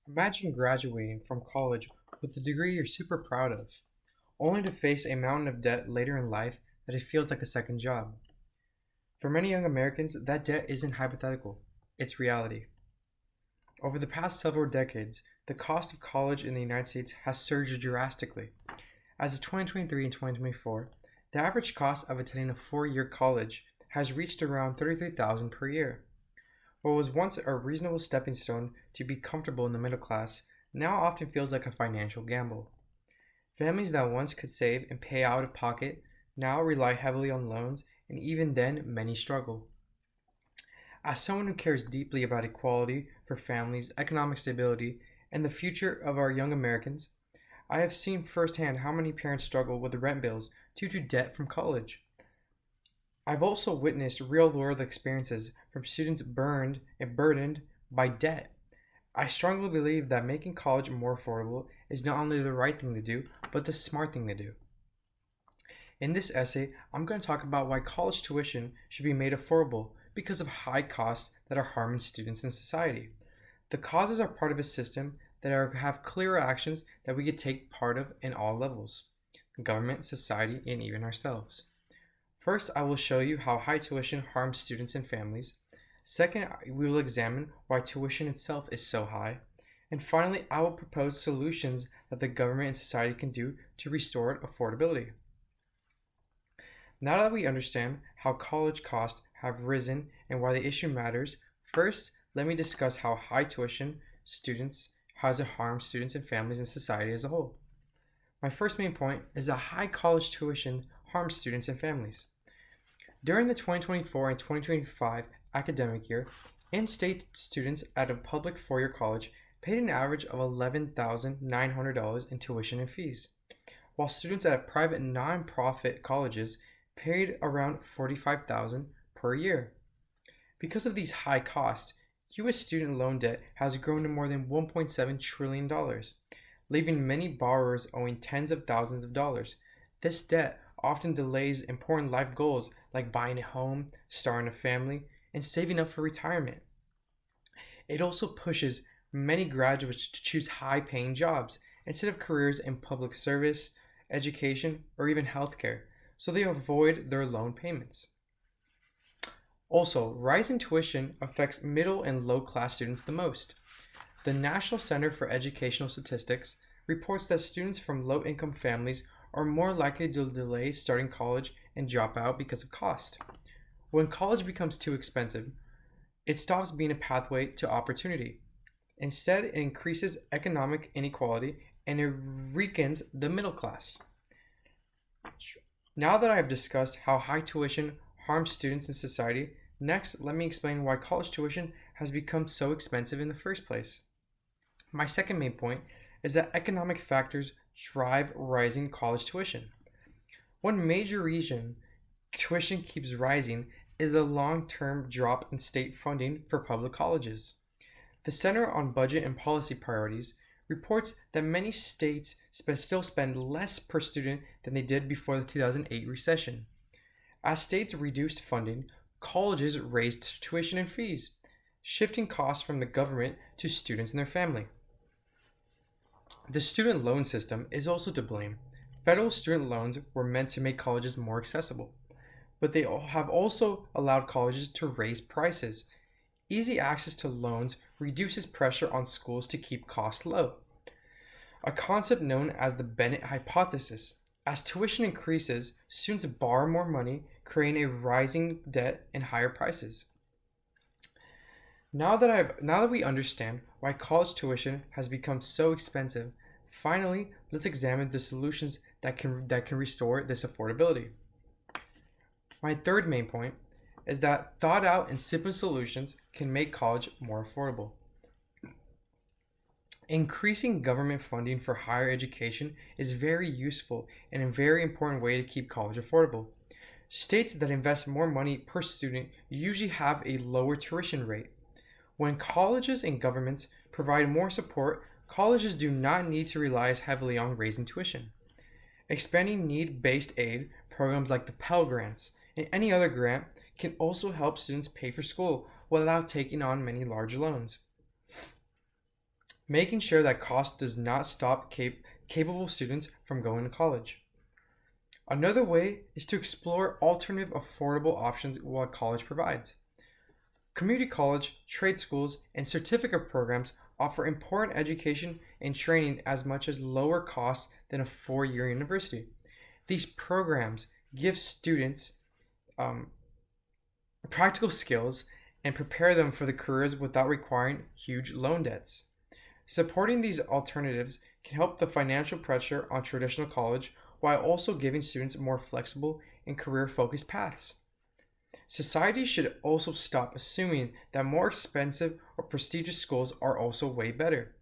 Imagine graduating from college with a degree you're super proud of, only to face a mountain of debt later in life that it feels like a second job. For many young Americans, that debt isn't hypothetical, it's reality. Over the past several decades, the cost of college in the United States has surged drastically. As of 2023 and 2024, the average cost of attending a 4-year college has reached around $33,000 per year. What was once a reasonable stepping stone to be comfortable in the middle class now often feels like a financial gamble. Families that once could save and pay out of pocket now rely heavily on loans, and even then, many struggle. As someone who cares deeply about equality for families, economic stability, and the future of our young Americans, I have seen firsthand how many parents struggle with rent bills due to debt from college. I've also witnessed real world experiences from students burned and burdened by debt. I strongly believe that making college more affordable is not only the right thing to do, but the smart thing to do. In this essay, I'm going to talk about why college tuition should be made affordable because of high costs that are harming students and society. The causes are part of a system that have clearer actions that we could take part of in all levels: government, society, and even ourselves. First, I will show you how high tuition harms students and families. Second, we will examine why tuition itself is so high. And finally, I will propose solutions that the government and society can do to restore affordability. Now that we understand how college costs have risen and why the issue matters, first, let me discuss how high tuition students has harmed students and families and society as a whole. My first main point is that high college tuition harms students and families. During the 2024 and 2025 academic year, in-state students at a public four-year college paid an average of $11,900 in tuition and fees, while students at private non-profit colleges paid around $45,000 per year. Because of these high costs, U.S. student loan debt has grown to more than $1.7 trillion, leaving many borrowers owing tens of thousands of dollars. This debt often delays important life goals like buying a home, starting a family, and saving up for retirement. It also pushes many graduates to choose high paying jobs instead of careers in public service, education, or even healthcare, so they avoid their loan payments. Also, rising tuition affects middle and low class students the most. The National Center for Educational Statistics reports that students from low income families are more likely to delay starting college and drop out because of cost. When college becomes too expensive, it stops being a pathway to opportunity. Instead, it increases economic inequality and it weakens the middle class. Now that I have discussed how high tuition harms students and society, next let me explain why college tuition has become so expensive in the first place. My second main point is that economic factors drive rising college tuition. One major reason tuition keeps rising is the long term drop in state funding for public colleges. The Center on Budget and Policy Priorities reports that many states still spend less per student than they did before the 2008 recession. As states reduced funding, colleges raised tuition and fees, shifting costs from the government to students and their family. The student loan system is also to blame. Federal student loans were meant to make colleges more accessible, but they have also allowed colleges to raise prices. Easy access to loans reduces pressure on schools to keep costs low, a concept known as the Bennett hypothesis. As tuition increases, students borrow more money, creating a rising debt and higher prices. Now that we understand why college tuition has become so expensive, finally let's examine the solutions that can restore this affordability. My third main point is that thought out and simple solutions can make college more affordable. Increasing government funding for higher education is very useful and a very important way to keep college affordable. States that invest more money per student usually have a lower tuition rate. When colleges and governments provide more support, colleges do not need to rely as heavily on raising tuition. Expanding need based aid programs like the Pell Grants and any other grant can also help students pay for school without taking on many large loans. making sure that cost does not stop capable students from going to college. Another way is to explore alternative affordable options what college provides. Community college, trade schools, and certificate programs offer important education and training as much as lower costs than a four-year university. These programs give students um, practical skills and prepare them for the careers without requiring huge loan debts. Supporting these alternatives can help the financial pressure on traditional college while also giving students more flexible and career focused paths. Society should also stop assuming that more expensive or prestigious schools are also way better,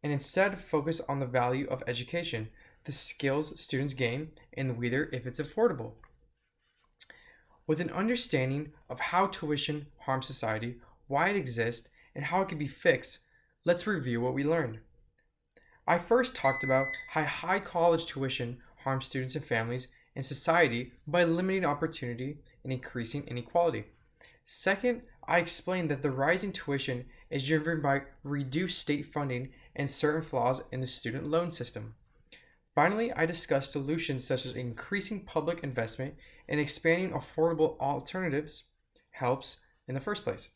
and instead focus on the value of education, the skills students gain, and whether if it's affordable. With an understanding of how tuition harms society, why it exists, and how it can be fixed, let's review what we learned. I first talked about how high college tuition harms students and families and society by limiting opportunity and increasing inequality. Second, I explained that the rising tuition is driven by reduced state funding and certain flaws in the student loan system. Finally, I discussed solutions such as increasing public investment and expanding affordable alternatives helps in the first place.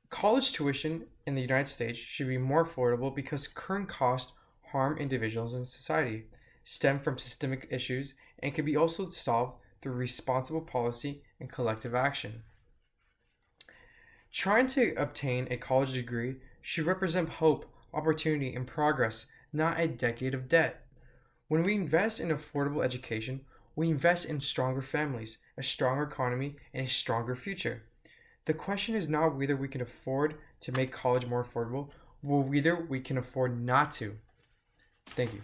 College tuition in the United States should be more affordable because current costs harm individuals and society, stem from systemic issues, and can be also solved through responsible policy and collective action. Trying to obtain a college degree should represent hope, opportunity, and progress, not a decade of debt. When we invest in affordable education, we invest in stronger families, a stronger economy, and a stronger future. The question is not whether we can afford to make college more affordable, but whether we can afford not to. Thank you.